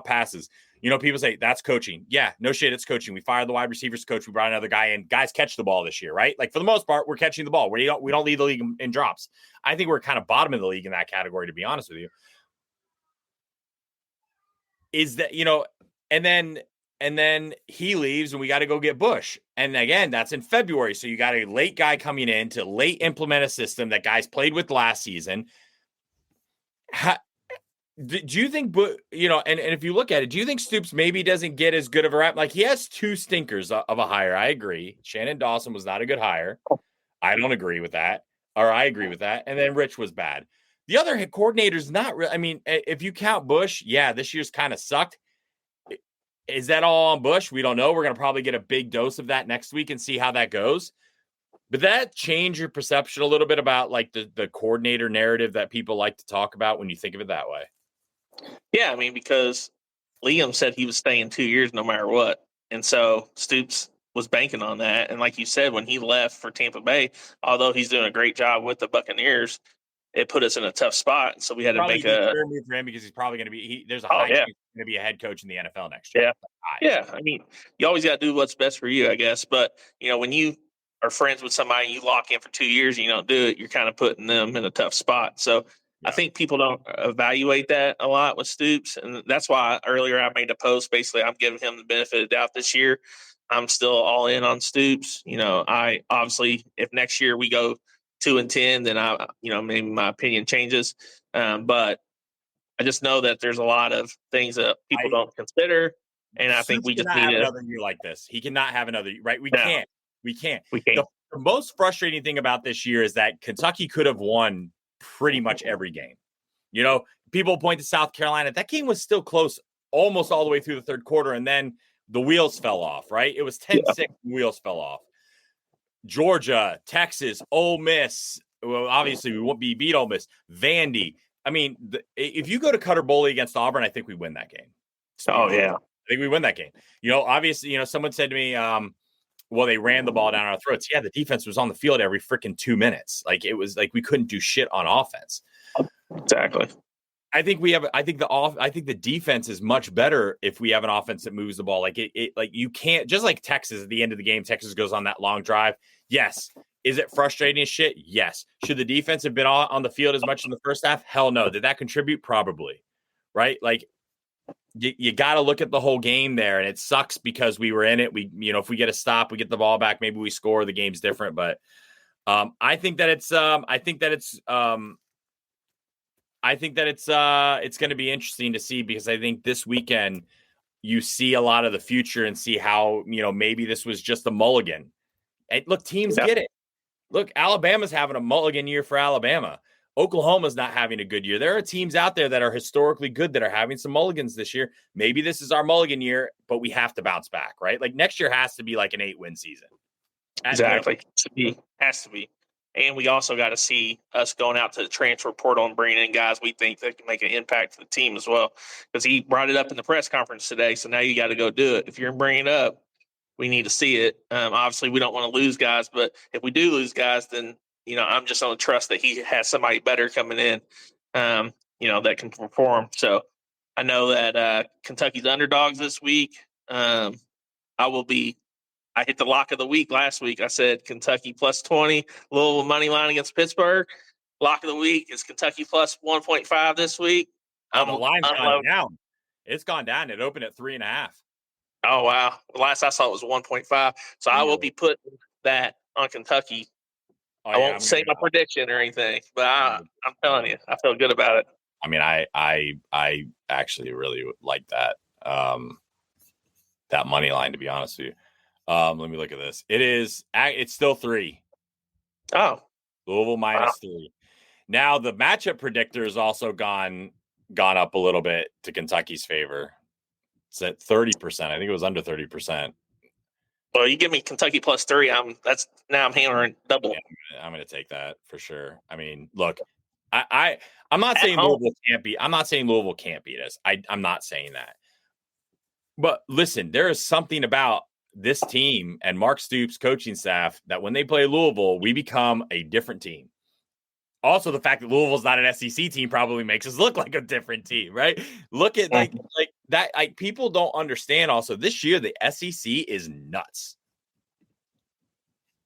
passes. You know, people say that's coaching. Yeah, no shit, it's coaching. We fired the wide receivers coach. We brought another guy in. Guys catch the ball this year, right? Like, for the most part, we're catching the ball. We don't lead the league in drops. I think we're kind of bottom of the league in that category, to be honest with you. Is that, you know, and then he leaves and we got to go get Bush. And again, that's in February. So you got a late guy coming in to late implement a system that guys played with last season. Do you think, you know, and if you look at it, do you think Stoops maybe doesn't get as good of a rap? Like, he has 2 stinkers of a hire. I agree. Shannon Dawson was not a good hire. I don't agree with that. Or I agree with that. And then Rich was bad. The other coordinator's not really. I mean, if you count Bush, yeah, this year's kind of sucked. Is that all on Bush? We don't know. We're going to probably get a big dose of that next week and see how that goes. But that change your perception a little bit about like the coordinator narrative that people like to talk about when you think of it that way? Yeah, I mean, because Liam said he was staying 2 years no matter what. And so Stoops was banking on that. And like you said, when he left for Tampa Bay, although he's doing a great job with the Buccaneers, it put us in a tough spot. And so we had to make a move for him because he's probably going to be there's a high chance he's going to be a head coach in the NFL next year. Yeah. Yeah. I mean, you always got to do what's best for you, I guess. But, you know, when you are friends with somebody, you lock in for 2 years and you don't do it, you're kind of putting them in a tough spot. So I think people don't evaluate that a lot with Stoops. And that's why earlier I made a post. Basically, I'm giving him the benefit of the doubt this year. I'm still all in on Stoops. I obviously, if next year we go 2-10, then maybe my opinion changes. But I just know that there's a lot of things that people don't consider. And I think we just need another year like this. He cannot have another, right? We can't. We can't. The most frustrating thing about this year is that Kentucky could have won pretty much every game. People point to South Carolina. That game was still close almost all the way through the third quarter, and then the wheels fell off, right? It was 10-6, and wheels fell off. Georgia, Texas, Ole Miss. Well, obviously, we won't be beat Ole Miss. Vandy. I mean, if you go to Cutter Boley against Auburn, I think we win that game. Oh, yeah. I think we win that game. Obviously, someone said to me, well, they ran the ball down our throats. Yeah, the defense was on the field every freaking 2 minutes. Like, it was like we couldn't do shit on offense. Exactly. I think the defense is much better if we have an offense that moves the ball. Like you can't, just like Texas at the end of the game, Texas goes on that long drive. Yes. Is it frustrating as shit? Yes. Should the defense have been on the field as much in the first half? Hell no. Did that contribute? Probably. Right? Like, you got to look at the whole game there, and it sucks because we were in it. If we get a stop, we get the ball back, maybe we score. The game's different, but I think that it's going to be interesting to see, because I think this weekend you see a lot of the future and see how maybe this was just a mulligan. And look, teams get it. Look, Alabama's having a mulligan year for Alabama. Oklahoma's not having a good year. There are teams out there that are historically good that are having some mulligans this year. Maybe this is our mulligan year, but we have to bounce back, right? Like, next year has to be like an 8-win season. Exactly. Has to be. And we also got to see us going out to the transfer portal and bringing in guys we think that can make an impact to the team as well. Because he brought it up in the press conference today, so now you got to go do it. If you're bringing it up, we need to see it. Obviously, we don't want to lose guys, but if we do lose guys, then I'm just going to trust that he has somebody better coming in, that can perform. So I know that Kentucky's underdogs this week. I hit the lock of the week last week. I said Kentucky plus 20, Louisville money line against Pittsburgh. Lock of the week is Kentucky plus 1.5 this week. The line's gone down. It's gone down. It opened at 3.5. Oh, wow. The last I saw it was 1.5. So I will be putting that on Kentucky. I won't say my prediction or anything, but I'm telling you, I feel good about it. I mean, I actually really like that that money line, to be honest with you. Let me look at this. It's still 3. Oh, Louisville minus 3. Now the matchup predictor has also gone up a little bit to Kentucky's favor. It's at 30%. I think it was under 30%. Well, you give me Kentucky plus 3. I'm hammering double. Yeah, I'm going to take that for sure. I mean, look, I'm not saying Louisville can't beat. I'm not saying Louisville can't beat us. I'm not saying that. But listen, there is something about this team and Mark Stoops' coaching staff that when they play Louisville, we become a different team. Also, the fact that Louisville's not an SEC team probably makes us look like a different team, right? Look at like that. Like, people don't understand. Also, this year the SEC is nuts.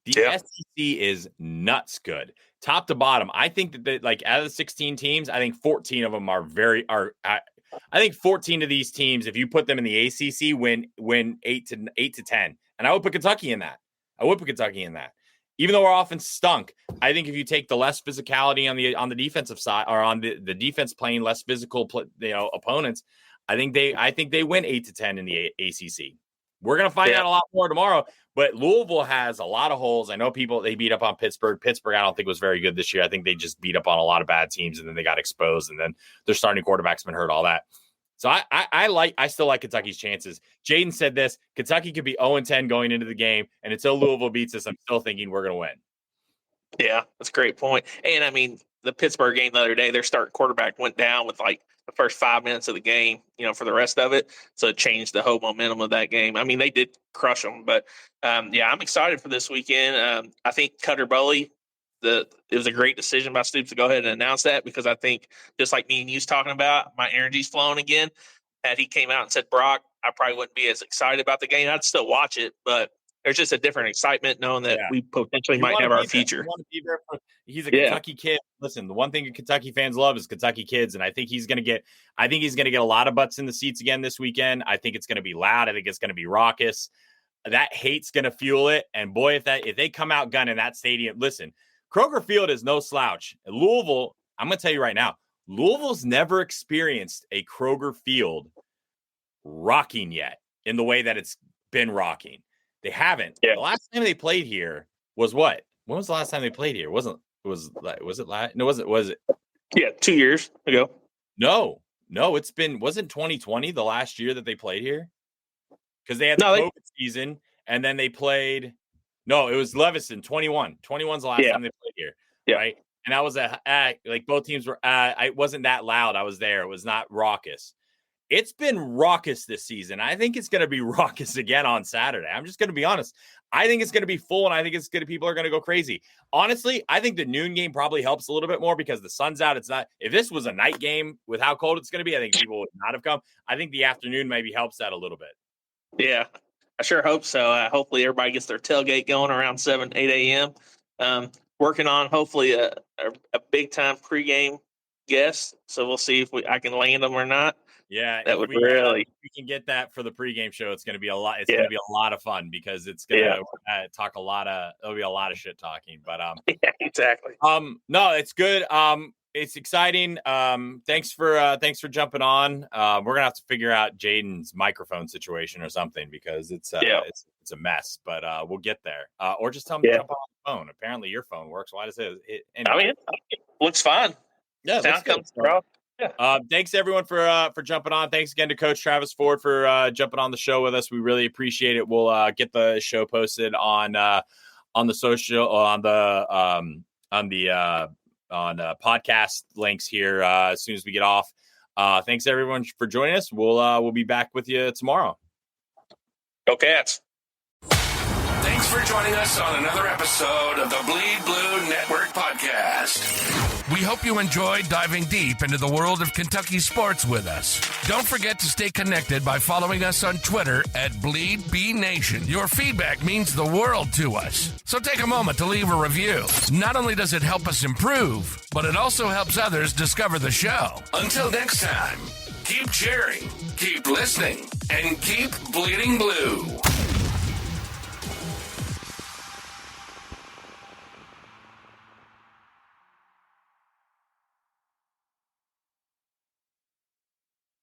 The SEC is nuts good, top to bottom. I think that out of the 16 teams, I think 14 of them are I think 14 of these teams, if you put them in the ACC, win 8 to 10, and I would put Kentucky in that. Even though our offense stunk, I think if you take the less physicality on the defensive side, or on the defense playing less physical opponents, I think they win 8 to 10 in the ACC. We're gonna find out a lot more tomorrow. But Louisville has a lot of holes. I know they beat up on Pittsburgh. Pittsburgh, I don't think was very good this year. I think they just beat up on a lot of bad teams, and then they got exposed, and then their starting quarterback's been hurt, all that. So I still like Kentucky's chances. Jaden said this: Kentucky could be 0-10 going into the game, and until Louisville beats us, I'm still thinking we're going to win. Yeah, that's a great point. And I mean, the Pittsburgh game the other day, their starting quarterback went down with like the first 5 minutes of the game, for the rest of it. So it changed the whole momentum of that game. I mean, they did crush them, but I'm excited for this weekend. I think Cutter Boley, it was a great decision by Stoops to go ahead and announce that, because I think, just like me and you was talking about, my energy's flowing again. Had he came out and said Brock, I probably wouldn't be as excited about the game. I'd still watch it, but there's just a different excitement knowing that we potentially might have our future. You want to be there he's a Kentucky kid. Listen, the one thing Kentucky fans love is Kentucky kids, and I think he's going to get a lot of butts in the seats again this weekend. I think it's going to be loud. I think it's going to be raucous. That hate's going to fuel it. And boy, if they come out gunning that stadium, listen, Kroger Field is no slouch. Louisville, I'm going to tell you right now, Louisville's never experienced a Kroger Field rocking yet in the way that it's been rocking. They haven't. Yeah. The last time they played here was what? When was the last time they played here? Was it? Yeah, 2 years ago. No, wasn't 2020 the last year that they played here? Because they had the COVID season, and then they played. No, it was Leviston, 21. 21's the last time they played here, right? And I was like both teams were. I wasn't that loud. I was there. It was not raucous. It's been raucous this season. I think it's going to be raucous again on Saturday. I'm just going to be honest. I think it's going to be full, and I think people are going to go crazy. Honestly, I think the noon game probably helps a little bit more because the sun's out. It's not. If this was a night game with how cold it's going to be, I think people would not have come. I think the afternoon maybe helps that a little bit. Yeah, I sure hope so. Hopefully everybody gets their tailgate going around 7, 8 a.m. Working on hopefully a big-time pregame guest. So we'll see if I can land them or not. Yeah, that would we can get that for the pregame show. It's going to be a lot. It's going to be a lot of fun because it's going to talk a lot of. There'll be a lot of shit talking, but yeah, exactly. No, it's good. It's exciting. Thanks for jumping on. We're gonna have to figure out Jaden's microphone situation or something because it's a mess. But we'll get there. Or just tell him to jump on the phone. Apparently your phone works. Why does it? Anyway. I mean, it looks fine. Yeah, sound comes through. Yeah. Thanks everyone for jumping on. Thanks again to Coach Travis Ford for jumping on the show with us. We really appreciate it. We'll get the show posted on the social on podcast links here as soon as we get off. Thanks everyone for joining us. We'll be back with you tomorrow. Go Cats. Thanks for joining us on another episode of the Bleed Blue Network podcast. We hope you enjoyed diving deep into the world of Kentucky sports with us. Don't forget to stay connected by following us on Twitter at BleedBNation. Your feedback means the world to us. So take a moment to leave a review. Not only does it help us improve, but it also helps others discover the show. Until next time, keep cheering, keep listening, and keep bleeding blue.